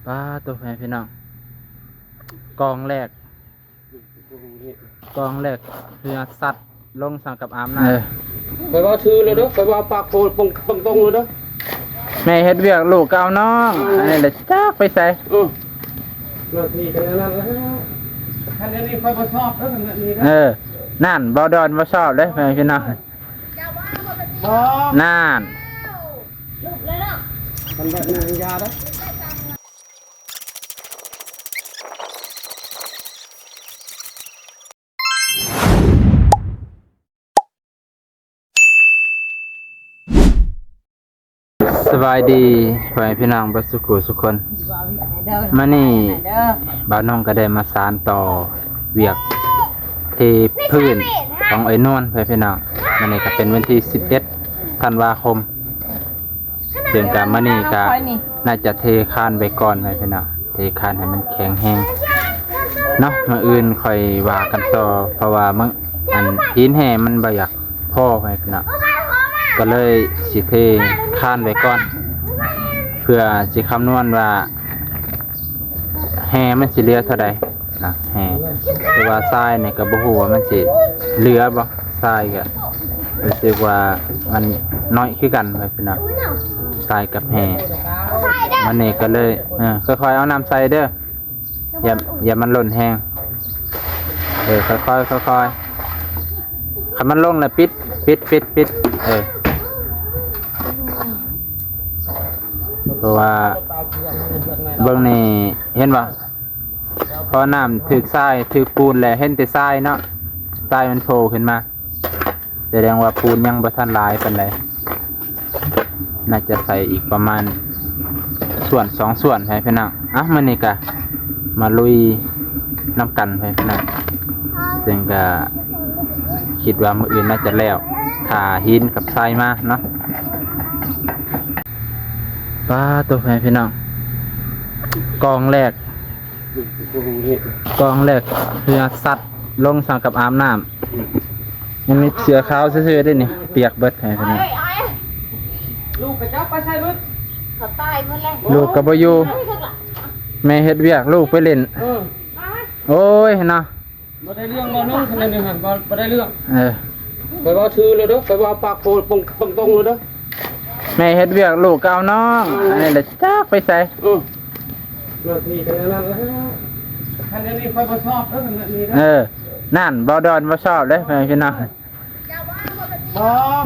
ป้าตัวแฟนพี่น้องกองแรกเรือสัตว์ลงสังกับอาบน้ำไปว่าชื่อเลยเด้อไปว่าปากโพดตรงเลยเด้อแม่เฮ็ดเวียกลูกเก่าน้องอันนี้แหละจักไปใส่นาทีกันนั้นแล้วท่านนี้ค่อยมาชอบแล้วกันนี้นะนั่นบ่ดอนบ่ชอบเด้แฟนพี่น้องนั่นมันแบบนี้ยาเด้อสบายดีแฟนพี่น้องบ่สุขสุขคนมื้อนี้บ่าวน้องก็ได้มาสานต่อเวียกเทพื้นของไอ้นวลแฟนพี่น้องมื้อนี้ก็เป็นวันที่11ธันวาคมเดือนกันมื้อนี้ก็น่าจะเทคานไปก่อนแฟนพี่น้องเทคานให้มันแข็งแรงเนาะมื้ออื่นค่อยว่ากันต่อเพราะว่ามื้ออันหินแห่มันบ่อยากพอแฟนพี่น้องก็เลยสิเทคานไว้ก่อนเพื่อสิคำนวณว่าแห่มันสิเหลือเท่าใดนะแห่แต่ว่าทรายเนี่ยก็บ่ฮู้ว่ามันสิเหลือบ่ทรายก็รู้สึกว่ามันน้อยคือกันไปพี่น้องทรายกับแห่มันนี่ก็เลยค่อยๆเอาน้ำใส่เด้ออย่ามันหล่นแห้งค่อยๆคันมันลงแล้วปิดเพราะว่าเบื้องนี้เห็นว่าพอน้ำถึกทรายถึกปูนแล้วเห็นแต่ทรายเนาะทรายมันโผล่ขึ้นมาแสดงว่าปูนยังบ่ทันลายปานใดน่าจะใส่อีกประมาณส่วน2ส่วนให้พี่น้องมื้อนี้ก็มาลุยน้ำกันให้พี่น้องซึ่งก็คิดว่ามื้ออื่นน่าจะแล้วถ้าหินกับทรายมาเนาะป้าตัวแฟนพี่น้องกองแรกเรือสัตว์ลงสังกับอาบน้ำยังมีเสือขาวซื่อๆด้วยนี่เปียกเบิดแฟนพี่น้องลูกกระจับไปใช่มั้ยเขาตายหมดแล้วลูกกับบ่อยู่แม่เฮ็ดเวียกลูกไปเล่นโอ้ยเนาะบ่ได้เรื่องบ่นึงคะแนนหันบ่ได้เรื่องไปว่าชื่อเลยเด้อไปว่าปากโพดตรงเลยเด้อแม่เฮ็ดเวียกลูกเก่าน้องอันนี้แหละจักไปใส่นาทีกันนั้นแล้วท่านนี้ค่อยมาชอบแล้วกันนี้นะนั่นบ่ดอนบ่ชอบเด้แม่พี่น้อง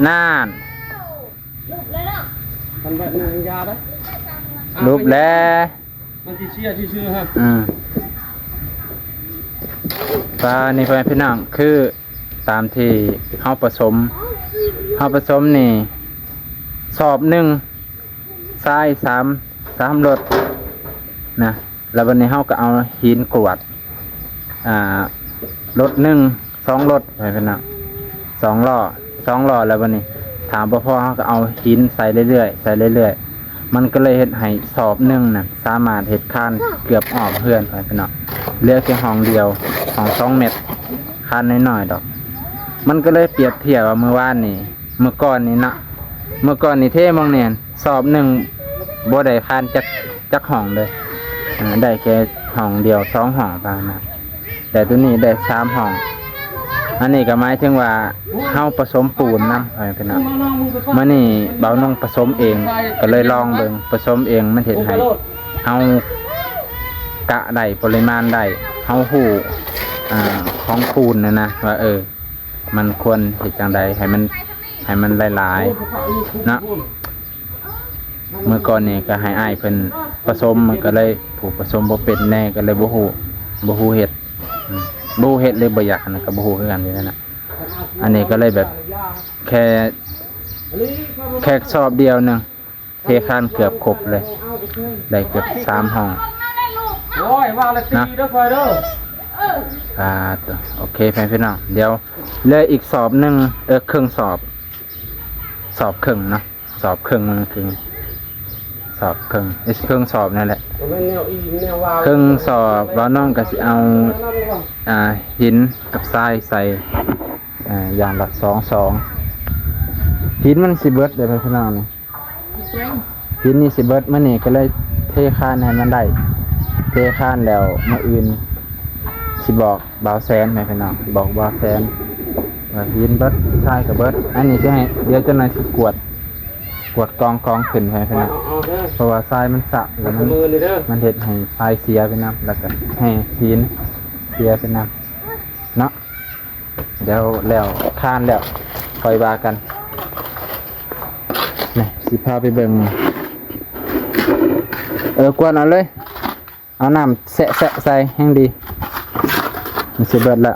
นั่นมันแบบนี้ยาเด้อรูปแล้วมันสิเชี่ยชื่อฮะปลานี่พี่น้องคือตามที่เฮาผสมนี่สอบ1ทราย3รถนะแล้ววันนี้เฮาก็เอาหินกรวดรถ2รถไปพี่น้อง2ล้อแล้ววันนี้ถามพ่อเฮาก็เอาหินใส่เรื่อยมันก็เลยเฮ็ดให้สอบน่ะสามารถเฮ็ดคานเกือบออกเพื่อนไปพี่น้องเหลือแค่ห้องเดียวห้อง2เมตรคานน้อยๆดอกมันก็เลยเปรียบเทียบว่าเมื่อก่อนนี่เท่มองเนี่ยสอบบ่ได้คานจักห้องเลยได้แค่ห้องเดียว2ห้องประมาณแต่ตัวนี้ได้3ห้องอันนี้ก็หมายถึงว่าเฮาผสมปูนนำไปพี่น้องมื้อนี้เบาน้องผสมเองก็เลยลองเบิ่งผสมเองมันเฮ็ดให้เฮากะได้ปริมาณได้เฮาฮู้ของปูนนะว่ามันควรเฮ็ดจังไดให้มันหลายๆเนาะเมื่อก่อนนี่ก็ให้อ้ายเพิ่นผสมมันก็เลยผูกผสมบ่เป็นแน่ก็เลยบ่ฮู้เฮ็ดเลยบ่อยากนะก็บ่ฮู้คือกันนี่นะอันนี้ก็เลยแบบแค่สอบเดียวนึงเทคานเกือบครบเลยได้เกือบ3ห้องโอ้ยว่าละตีเด้อคอยเด้อโอเคพี่น้องเดี๋ยวเหลืออีกสอบนึงครึ่งสอบครึ่งเนาะสอบครึ่งมันคือสอบครึ่งสอบนั่นแหละครึ่งสอบว่าน้องก็สิเอาหินกับทรายใส่อย่างละ2หินมันสิเบิดเด้อพี่น้องนี่หินนี่สิเบิดมื้อนี้ก็เลยเท เทคานให้มันได้เทคานแล้วมื้ออื่นสิบอกบ่าวแสนแม่พี่น้องบอกบ่าวแสนว่าหินเบิดทรายก็เบิดอันนี้สิให้เดี๋ยวเจ้านายสิกวดกองขึ้นให้พี่น้อง เอาเด้อ เพราะว่าทรายมันสะแล้ว มือนี่เด้อ มันเห็ดให้ทรายเสียไปน้ำแล้วก็ให้หินเสียไปน้ำเนาะเดี๋ยวแล้วคานแล้วคอยบากันนี่สิพาไปเบิ่งกวนเอาเลยเอาน้ำแสะใส่แห้งดีมันสิเบิดละ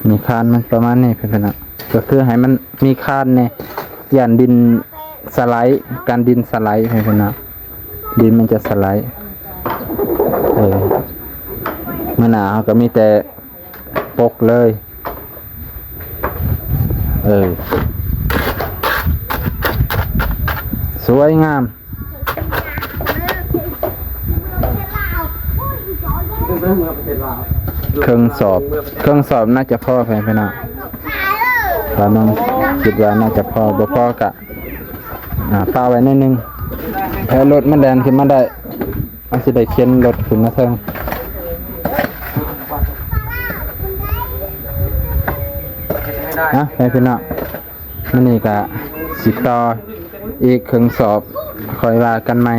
มีคานมันประมาณนี้เพื่อนๆก็คือให้มันมีคานเนี่ยย่านดินสไลด์การดินสไลด์เพื่อนๆดินมันจะสไลด์เมื่อหนาวก็มีแต่ปกเลยสวยงามเครื่องสอบน่าจะพอแฟนๆนะเราต้องคิดว่าน่าจะพอบ่พอกะปาไว้นิดนึงแพ้รถมันแดนขึ้นมาได้เอาสิได้เข็นรถขึ้นมาเทิงนะแฟนๆนะมันนี่กะสิต่ออีกเครื่องสอบคอยว่ากันไหม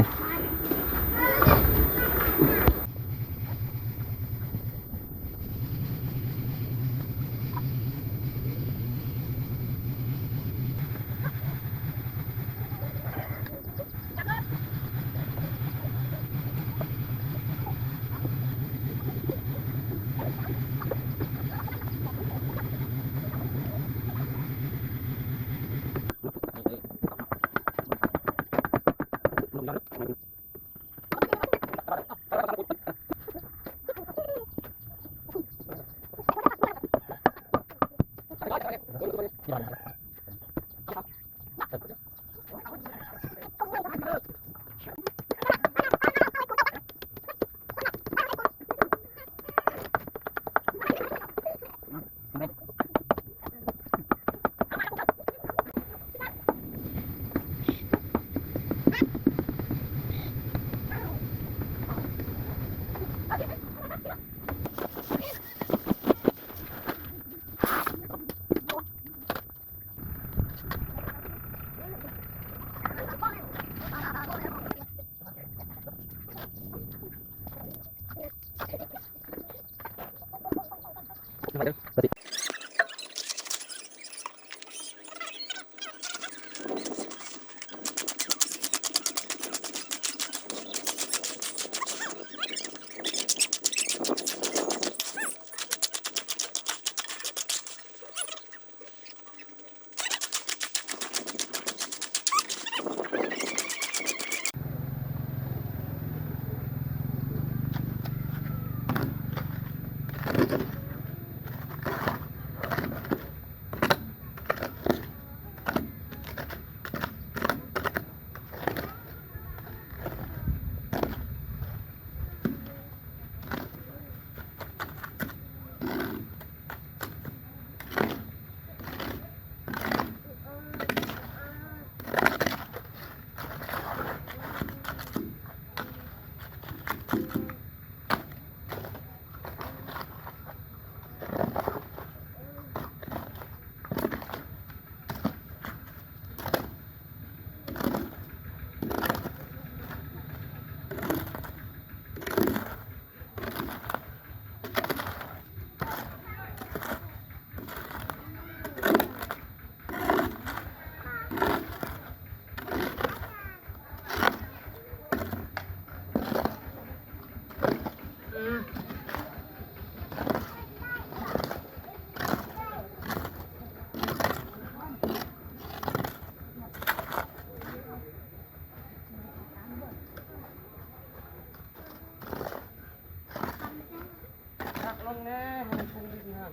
ลงแน่มันคงดีนะ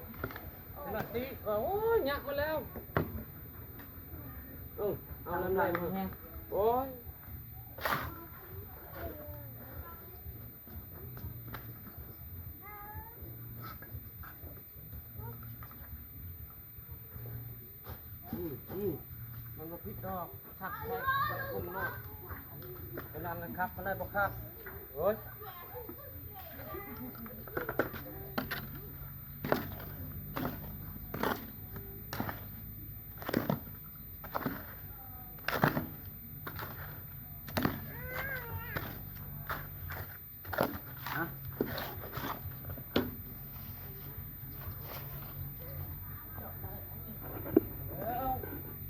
ขนาดตีโอ้ยยักมาแล้วเอาน้ำลายมาแห้งโอ้ยมันมาพิษดอกชักแทกคุมนอก นั่นนะครับมันได้บ่ครับโอ้ย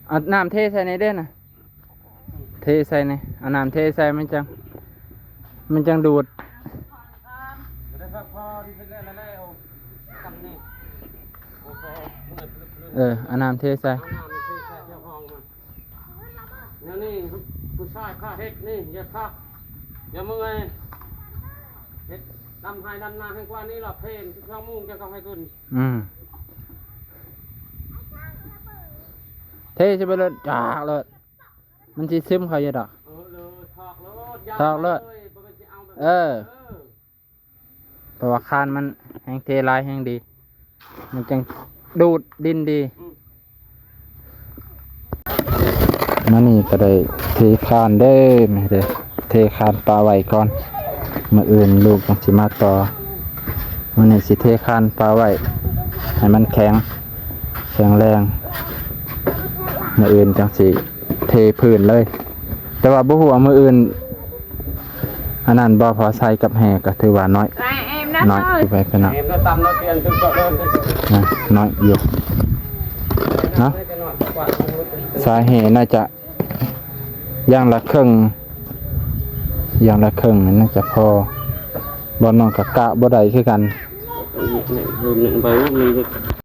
เอาน้ำเทใส่ในเด้อนะเทใส่ในเอาน้ำเทใส่มันจังดูด ได้พักพอที่เป็นแล้วทำนี่โอ้โห เอาน้ำเทใส่ เอาน้ำนี่คือแค่เจ้าของมาเนี่ยนี่ผู้ชายข้าเฮ็ดนี่อย่าข้าอย่ามึงไงเฮ็ดดำให้ดำนาให้กว่านี้หรอกเพลนที่ช่องมุ่งจะต้องให้ขึ้น เทใช่ไปเลยจากเลยมันสิซึมเขาอยู่ดอก เลยถอกรถ ถอกรถ เพราะว่าคานมันแห้งเทลายแห้งดี มันจังดูดดินดีมานี่ก็ได้เทคานเด้อไม่ได้เทคานปลาไว้ก่อนมาอื่นลูกจังสิมาต่อมันนี่สิเทคานปลาไว้ให้มันแข็งแรงมืออื่นจังสิเทพื้นเลย แต่ว่าบ่ฮู้ว่ามืออื่นอันนั้นบ่พอใส่กับแห่ก็ถือว่าน้อยอยู่ไปเป็นน่ะ เห็นก็ตำแล้วเปลี่ยนถึงก็เดิน นะน้อยอยู่เนาะสาเหตุน่าจะอย่างละครึ่งนี่น่าจะพอบ่น้องกะกะบ่ได้คือกัน ไปว่ามี